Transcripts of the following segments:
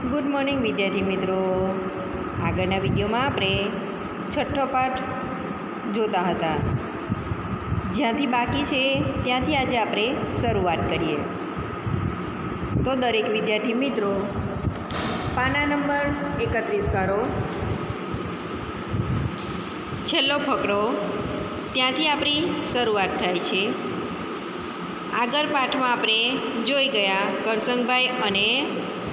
Good morning વિદ્યાર્થી મિત્રો. આગળના વિડીયોમાં આપણે છઠ્ઠો પાઠ જોતા હતા. જ્યાંથી બાકી છે ત્યાંથી આજે આપણે શરૂઆત કરીએ. તો દરેક વિદ્યાર્થી મિત્રો પાના નંબર 31 કરો. છેલ્લો ફકરો ત્યાંથી આપણી શરૂઆત થાય છે. આગળ પાઠમાં આપણે જોઈ ગયા કરસંગભાઈ અને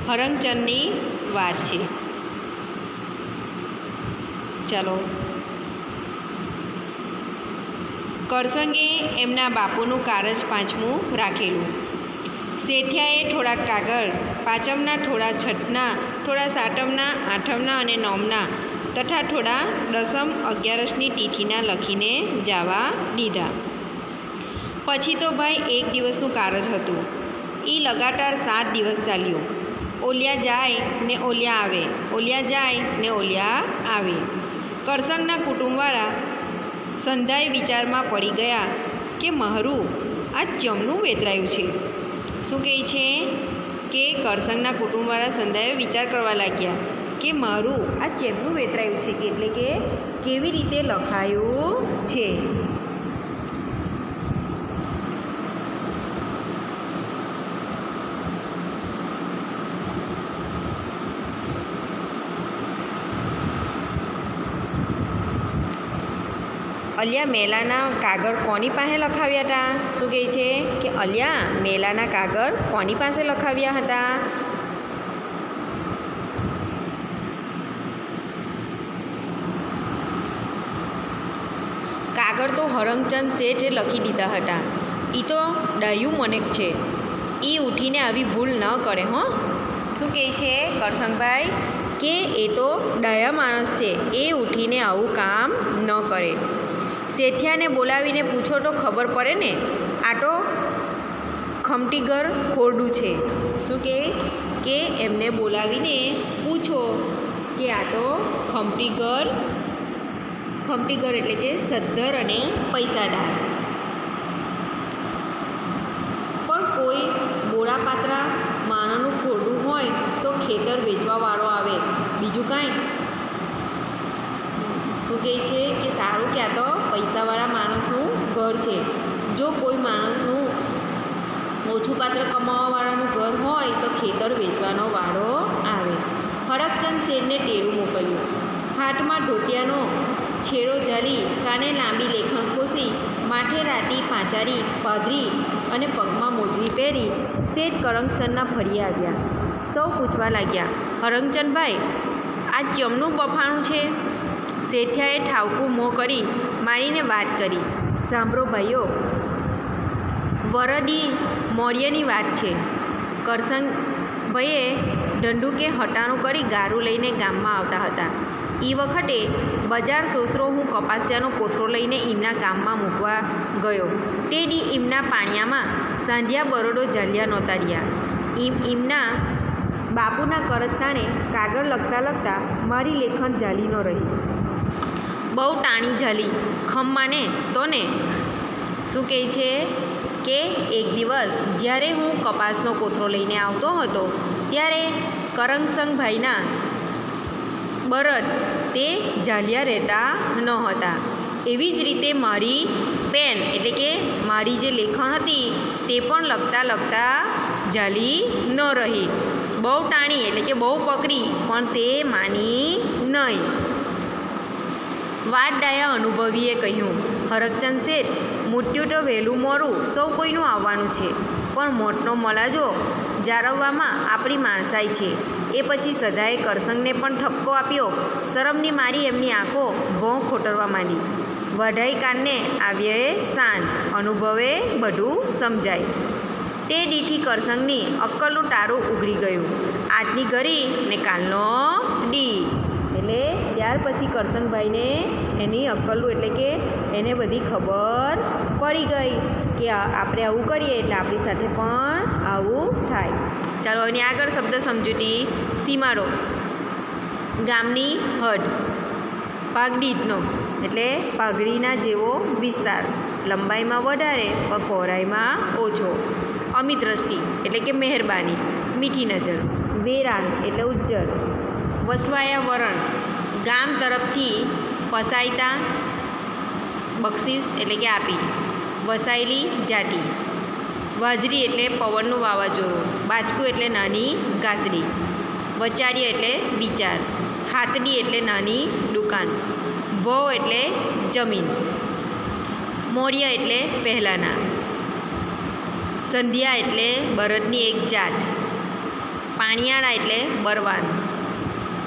હરંગચંદની વાત છે. ચાલો. કરસંગે એમના બાપુનું કારજ પાંચમું રાખેલું. શેઠિયાએ થોડાક કાગળ પાંચમના, થોડા છઠ્ઠના, થોડા સાતમના, આઠમના અને નવમના તથા થોડા દસમ અગિયારસની તિથિના લખીને જવા દીધા. પછી તો ભાઈ એક દિવસનું કારજ હતું. એ લગાતાર 7 દિવસ ચાલ્યું. ઓલિયા જાય ને ઓલિયા આવે, ઓલિયા જાય ને ઓલિયા આવે. કરસંગના કુટુંબવાળા સંધાય વિચારમાં પડી ગયા કે મારું આ ચમનું વેતરાયું છે. શું કહે છે કે કરસંગના કુટુંબવાળા સંધાયો વિચાર કરવા લાગ્યા કે મારું આ ચેમનું વેતરાયું છે, કે એટલે કે કેવી રીતે લખાયું છે. અલિયા મેલાના કાગળ કોની પાસે લખાવ્યા હતા? શું કહે છે કે અલિયા મેલાના કાગળ કોની પાસે લખાવ્યા હતા? કાગળ તો હરંગચંદ શેઠે લખી દીધા હતા. એ તો ડાયું મનેક છે. એ ઉઠીને આવી ભૂલ ન કરે. હો, શું કહે છે કરસંગભાઈ કે એ તો ડાયા માણસ છે, એ ઉઠીને આવું કામ ન કરે. શેઠિયાને બોલાવીને પૂછો તો ખબર પડે ને. આ તો ખમટીઘર ખોરડું છે. શું કે એમને બોલાવીને પૂછો કે આ તો ખમટીઘર એટલે કે સદ્ધર અને પૈસાદાર. પણ કોઈ બોળા પાત્રા માણસનું ખોરડું હોય તો ખેતર વેચવાવાળો આવે, બીજું કાંઈ. શું કહે છે કે સારું કે આ તો પૈસાવાળા માણસનું ઘર છે. જો કોઈ માણસનું ઓછું પાત્ર કમાવાવાળાનું ઘર હોય તો ખેતર વેચવાનો વારો આવે. હરંગચંદ શેઠને ટેરું મોકલ્યું. હાથમાં ઢોટિયાનો છેડો ઝાલી, કાને લાંબી લેખન ખોસી, માથે રાટી પાંચારી પાઘરી અને પગમાં મોજરી પહેરી શેઠ કરમસદના ફરી આવ્યા. સૌ પૂછવા લાગ્યા, હરંગચંદભાઈ આ ચમનું બફાણું છે? શેઠિયાએ ઠાવકું મોં કરી મારીને વાત કરી. સાંભળો ભાઈઓ, વરદી મોર્યની વાત છે. કરસંગભાઈએ ઢંઢુકે હટાણું કરી ગારું લઈને ગામમાં આવતા હતા. એ વખતે બજાર સોસરો હું કપાસિયાનો કોથળો લઈને એમના ગામમાં મૂકવા ગયો. તે દી એમના પાણિયામાં સાંધિયા બરોડો ઝાલ્યા નહોતા રહ્યા. એમના બાપુના કરજતાને કાગળ લખતા મારી લેખન ઝાલી ન રહી. બહુ ટાણી ઝાલી ખમ્માને તો ને. શું કહે છે કે એક દિવસ જ્યારે હું કપાસનો કોથળો લઈને આવતો હતો ત્યારે કરસંગભાઈના બરડ તે ઝાલ્યા રહેતા ન હતા. એવી જ રીતે મારી પેન એટલે કે મારી જે લેખન હતી તે પણ લખતા ઝાલી ન રહી. બહુ ટાણી એટલે કે બહુ પકડી પણ તે માની નહીં. વાત ડાયા અનુભવીએ કહ્યું, હરંગચંદ શેઠ મૃત્યુ તો વહેલું મોડું સૌ કોઈનું આવવાનું છે, પણ મોટનો મલાજો જાળવવામાં આપણી માણસાઈ છે. એ પછી સદાએ કરસંગને પણ ઠપકો આપ્યો. શરમની મારી એમની આંખો ભોં ખોટરવા માંડી. વઢાઈ કાનને આવ્યે શાન, અનુભવે બધું સમજાય. તે દીથી કરસંગની અક્કલનું તારું ઉઘડી ગયું. આજની ઘડી ને કાલનો દી. એટલે ત્યાર પછી કરસંગભાઈને એની અક્કલનું એટલે કે એને બધી ખબર પડી ગઈ કે આપણે આવું કરીએ એટલે આપણી સાથે પણ આવું થાય. ચાલો એની આગળ શબ્દ સમજૂતી. સીમાડો ગામની હદ, પાઘડીનો એટલે પાઘડીના જેવો વિસ્તાર, લંબાઈમાં વધારે પણ પહોળાઈમાં ઓછો. અમી દ્રષ્ટિ એટલે કે મહેરબાની, મીઠી નજર. વેરાન એટલે ઉજ્જર. વસવાયા વરણ ગામ તરફથી પસાયતા બક્ષિસ એટલે કે આપી. વસાયેલી જાટી. વાજરી એટલે પવનનું વાવાઝોડું. બાચકું એટલે નાની ઘાસડી. વચાર્ય એટલે વિચાર. હાથડી એટલે નાની દુકાન. ભવ એટલે જમીન. મૌર્ય એટલે પહેલાંના. સંધ્યા એટલે બળદની એક જાત. પાણિયાળા એટલે બરવાન.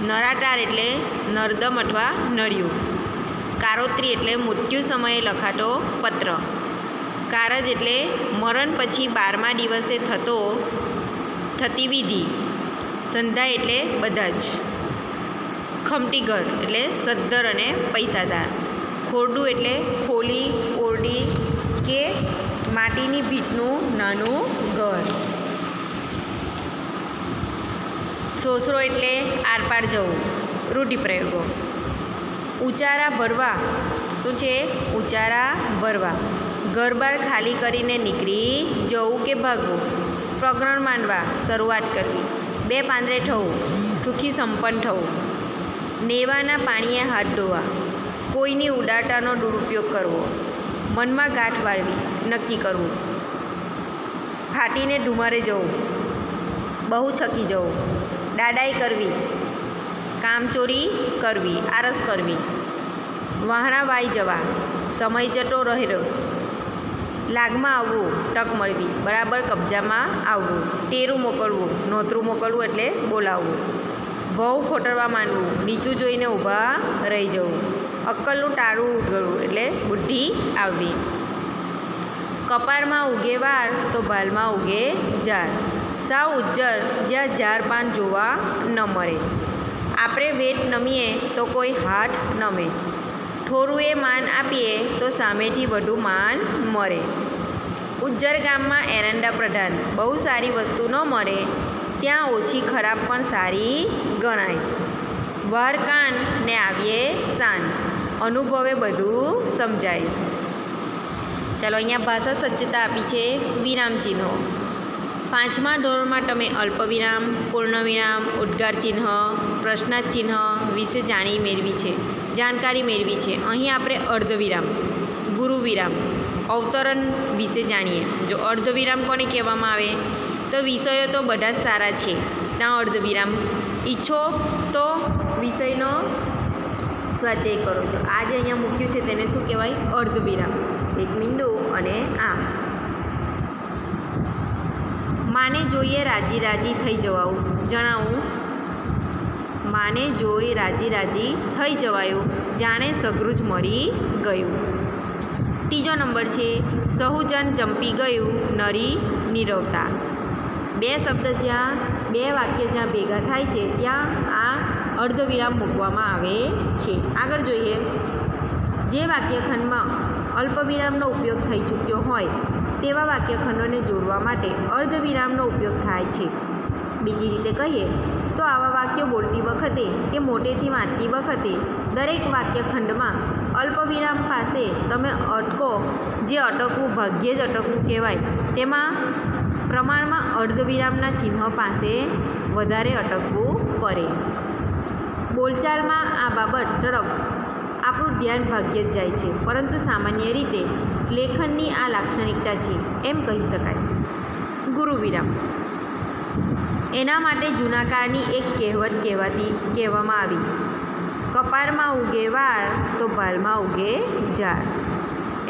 નરાટાર એટલે નર્દમ અથવા નળિયું. કારોત્રી એટલે મૃત્યુ સમયે લખાતો પત્ર. કારજ એટલે મરણ પછી 12મા દિવસે થતી વિધિ. સંધા એટલે બધા જ. ખમટી ઘર એટલે સદ્ધર અને પૈસાદાર. ખોરડું એટલે ખોલી, ઓરડી કે માટીની ભીતનું નાનું ઘર. સોસરો એટલે આરપાર જવું. રૂઢિપ્રયોગો. ઉચારા ભરવા. શું છે? ઉચારા ભરવા. ઘર બાર ખાલી કરીને નીકળી જવું કે ભાગવું. પ્રકરણ માંડવા. શરૂઆત કરવી. બે પાંદરે થવું. સુખી સંપન્ન થવું. નેવાના પાણીએ હાથ ધોવા. કોઈની ઉદારતાનો દુરુપયોગ કરવો. મનમાં ગાંઠ વાળવી. નક્કી કરવું. ફાટીને ધુમારે જવું. બહુ છકી જવું. દાડાઈ કરવી. કામચોરી કરવી. આરસ કરવી. વહાણા વાઈ જવા. સમય જતો રહેલો. લાગમાં આવવું. તક મળવી. બરાબર કબજામાં આવવું. ટેરું મોકલવું. નોતરું મોકલવું એટલે બોલાવવું. ભવ ખોટરવા માંડવું. નીચું જોઈને ઊભા રહી જવું. અક્કલનું ટાળું ઉઠગળવું એટલે બુદ્ધિ આવવી. કપાળમાં ઉગે વાર તો ભાલમાં ઉગે ઝાર. સાવ ઉજ્જર જ્યાં ઝાર પાન જોવા ન મળે. આપણે વેટ નમીએ તો કોઈ હાથ નમે. થોરુંએ માન આપીએ તો સામેથી વધુ માન મળે. ઉજ્જર ગામમાં એરંડા પ્રધાન. બહુ સારી વસ્તુ ન મળે ત્યાં ઓછી ખરાબ પણ સારી ગણાય. વાર કાન ને આવીએ શાન. અનુભવે બધું સમજાય. ચાલો અહીંયા ભાષા સજ્જતા આપી છે વિરામ ચિહ્નો. 5મા ધોરણમાં તમે અલ્પવિરામ, પૂર્ણવિરામ, ઉદ્ગાર ચિહ્ન, પ્રશ્નાર્થ ચિહ્ન વિશે જાણકારી મેળવી છે. અહીં આપણે અર્ધવિરામ, ગુરુવિરામ, અવતરણ વિશે જાણીએ. જો અર્ધવિરામ કોને કહેવામાં આવે તો વિષયો તો બધા જ સારા છે, ત્યાં અર્ધવિરામ. ઈચ્છો તો વિષયનો સ્વાધ્યાય કરો છો. આ જે અહીંયા મૂક્યું છે તેને શું કહેવાય? અર્ધવિરામ. એક મીંડું અને આમ. માને જોઈએ રાજી રાજી થઈ જણાવું. માને જોઈ રાજી રાજી થઈ જવાયું, જાણે સઘરું જ મરી ગયું. ત્રીજો નંબર છે સહુજન ચંપી ગયું, નરી નીરવતા. બે વાક્ય જ્યાં ભેગા થાય છે ત્યાં આ અર્ધવિરામ મૂકવામાં આવે છે. આગળ જોઈએ. જે વાક્યખંડમાં અલ્પવિરામનો ઉપયોગ થઈ ચૂક્યો હોય તેવા વાક્યખંડોને જોડવા માટે અર્ધવિરામનો ઉપયોગ થાય છે. બીજી રીતે કહીએ તો આવા વાક્યો બોલતી વખતે કે મોટેથી વાંચતી વખતે દરેક વાક્યખંડમાં અલ્પવિરામ પાસે તમે અટકો. જે અટકવું ભાગ્યે જ અટકવું કહેવાય, તેમાં પ્રમાણમાં અર્ધવિરામના ચિહ્ન પાસે વધારે અટકવું પડે. બોલચાલમાં આ બાબત તરફ આપણું ધ્યાન ભાગ્યે જ જાય છે, પરંતુ સામાન્ય રીતે લેખનની આ લાક્ષણિકતા છે એમ કહી શકાય. ગુરુવિરામ. એના માટે જૂના કાળની એક કહેવત કહેવામાં આવી. કપાળમાં ઉગે વાર તો ભાલમાં ઉગે ઝાર.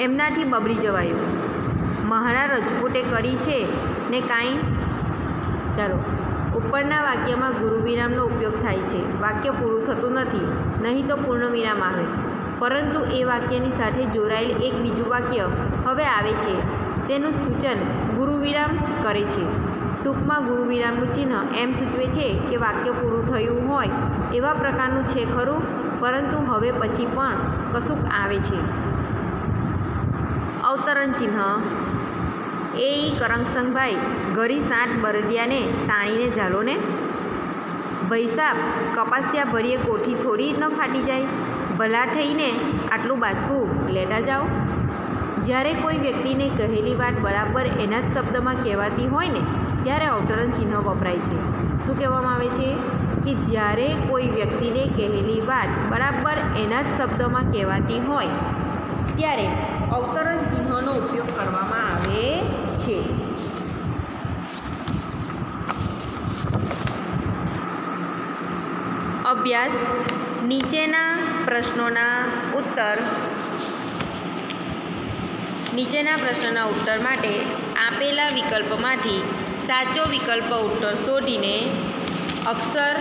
એમનાથી બબડી જવાયું. મહારાણા રજપૂતે કરી છે ને કાંઈ. ચાલો, ઉપરના વાક્યમાં ગુરુવિરામનો ઉપયોગ થાય છે. વાક્ય પૂરું થતું નથી, નહીં તો પૂર્ણવિરામ આવે, પરંતુ એ વાક્યની સાથે જોડાયેલ એક બીજું વાક્ય હવે આવે છે તેનું સૂચન ગુરુવિરામ કરે છે. ટૂંકમાં ગુરુવિરામનું ચિહ્ન એમ સૂચવે છે કે વાક્ય પૂરું થયું હોય એવા પ્રકારનું છે ખરું, પરંતુ હવે પછી પણ કશુંક આવે છે. અવતરણ ચિહ્ન. એ કરંગસંગભાઈ ઘરી 7 બરડિયાને તાણીને ઝાલો ને. ભૈસાબ કપાસિયા ભરીએ કોઠી થોડી ન ફાટી જાય. ભલા થઈને આટલું બાચકું લેતા જાઓ. જ્યારે કોઈ વ્યક્તિને કહેલી વાત બરાબર એના જ શબ્દમાં કહેવાતી હોય ને ત્યારે અવતરણ ચિહ્ન વપરાય છે. શું કહેવામાં આવે છે કે જ્યારે કોઈ વ્યક્તિને કહેલી વાત બરાબર એના જ શબ્દોમાં કહેવાતી હોય ત્યારે અવતરણ ચિહ્નનો ઉપયોગ કરવામાં આવે છે. અભ્યાસ. નીચેના પ્રશ્નોના ઉત્તર માટે આપેલા વિકલ્પમાંથી સાચો વિકલ્પ ઉત્તર શોધીને અક્ષર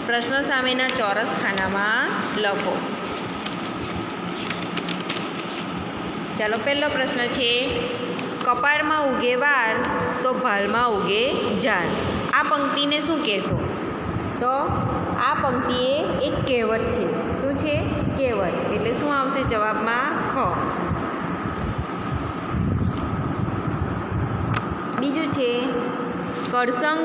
પ્રશ્ન સામેના ચોરસ ખાનામાં લખો. ચાલો, પહેલો પ્રશ્ન છે, કપાળમાં ઉગે વાળ તો ભાલમાં ઉગે ઝાડ. આ પંક્તિને શું કહેશો? તો આ પંક્તિ એક કહેવત છે. શું છે? કહેવત. એટલે શું આવશે જવાબમાં? ખ. બીજું છે, કરસંગ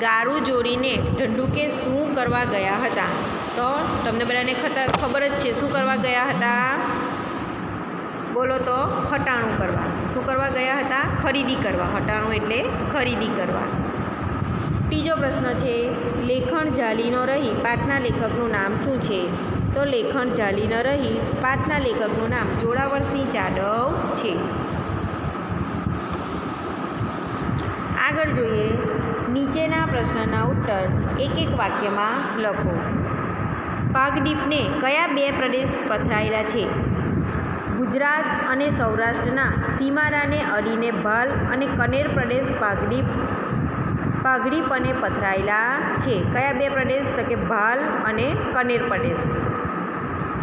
ગારું જોડીને ઢંઢુકે શું કરવા ગયા હતા? તો તમને બધાને ખબર જ છે શું કરવા ગયા હતા? બોલો તો. હટાણું કરવા. શું કરવા ગયા હતા? ખરીદી કરવા. હટાણું એટલે ખરીદી કરવા. ત્રીજો પ્રશ્ન છે, લેખણ ઝાલી ન રહી પાઠના લેખકનું નામ શું છે? તો લેખણ ઝાલી ન રહી પાઠના લેખકનું નામ જોરાવરસિંહ જાદવ છે. આગળ જોઈએ, નીચેના પ્રશ્નના ઉત્તર એક એક વાક્યમાં લખો. પાગડીપને કયા બે પ્રદેશ પથરાયેલા છે? ગુજરાત અને સૌરાષ્ટ્રના સીમાડાને અડીને ભાલ અને કનેર પ્રદેશ પાઘડીપને પથરાયેલા છે. કયા બે પ્રદેશ? તો કે ભાલ અને કનેર પ્રદેશ.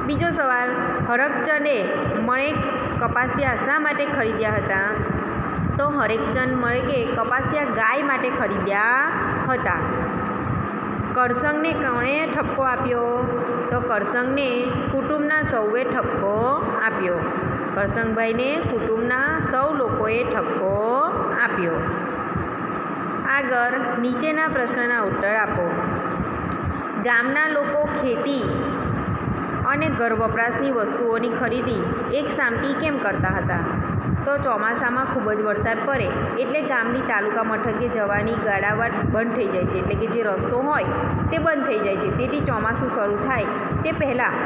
બીજો સવાલ, હરખચંદે મણેક કપાસિયા શા માટે ખરીદ્યા હતા? તો હરખચંદ મણેકે કપાસિયા ગાય માટે ખરીદ્યા હતા. કરસંગને કોણે ઠપકો આપ્યો? તો કરસંગને કુટુંબના સૌએ ઠપકો આપ્યો. કરસંગભાઈને કુટુંબના સૌ લોકોએ ઠપકો આપ્યો. આગળ નીચેના પ્રશ્નના ઉત્તર આપો. ગામના લોકો ખેતી અને ઘર વપરાશની વસ્તુઓની ખરીદી એક સામટી કેમ કરતા હતા? તો ચોમાસામાં ખૂબ જ વરસાદ પડે એટલે ગામની તાલુકા મથકે જવાની ગાડાવાટ બંધ થઈ જાય છે. એટલે કે જે રસ્તો હોય તે બંધ થઈ જાય છે. તેથી ચોમાસું શરૂ થાય તે પહેલાં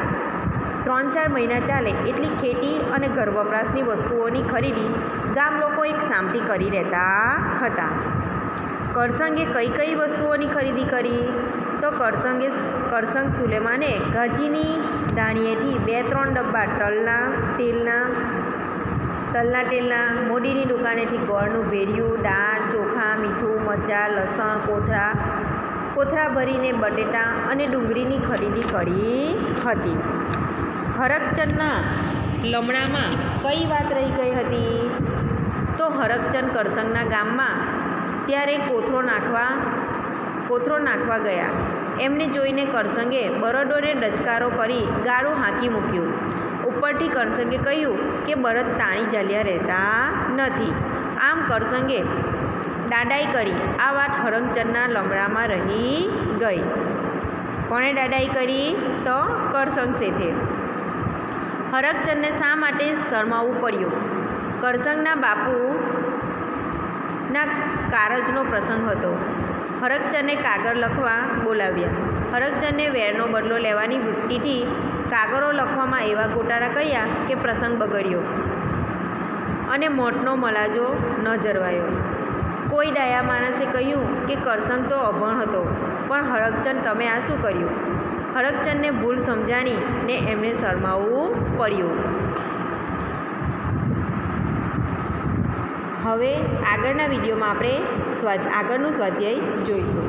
3-4 મહિના ચાલે એટલી ખેતી અને ઘર વપરાશની વસ્તુઓની ખરીદી ગામ લોકો એક સામટી કરી રહેતા હતા. કરસંગે કઈ કઈ વસ્તુઓની ખરીદી કરી? તો કરસંગ સુલેમાને ઘાંચીની ધાણીએથી 2-3 ડબ્બા તલના તેલના, મોદીની દુકાનેથી ગોળનું ભેરિયું, દાળ, ચોખા, મીઠું, મરચાં, લસણ, કોથળા ભરીને બટેટા અને ડુંગળીની ખરીદી કરી હતી. હરખચંદના લમણામાં કઈ વાત રહી ગઈ હતી? તો હરખચંદ કરસંગના ગામમાં ત્યારે કોથળો નાખવા ગયા. એમને જોઈને કરસંગે બળદોને ડચકારો કરી ગાળું હાંકી મૂક્યું. ઉપરથી કરસંગે કહ્યું કે બળદ તાણી ચાલ્યા રહેતા નથી. આમ કરસંગે દાડાઈ કરી. આ વાત હરખચંદના લમણામાં રહી ગઈ. કોણે દાડાઈ કરી? તો કરસંગ શેઠે. હરખચંદને શા માટે શરમાવવું પડ્યું? કરસંગના બાપુના કારજનો પ્રસંગ હતો. હરખચંદને કાગળ લખવા બોલાવ્યા. હરખચંદને વેરનો બદલો લેવાની વૃત્તિથી કાગળો લખવામાં એવા ગોટાળા કર્યા કે પ્રસંગ બગડ્યો અને મોતનો મલાજો ન જરવાયો. કોઈ ડાયા માણસે કહ્યું કે કરસંગ તો અભણ હતો, પણ હરખચંદ તમે આ શું કર્યું? હરખચંદને ભૂલ સમજાણી ને એમને શરમાવવું પડ્યું. હવે આગળના વિડીયોમાં આપણે આગળનું સ્વાધ્યાય જોઈશું.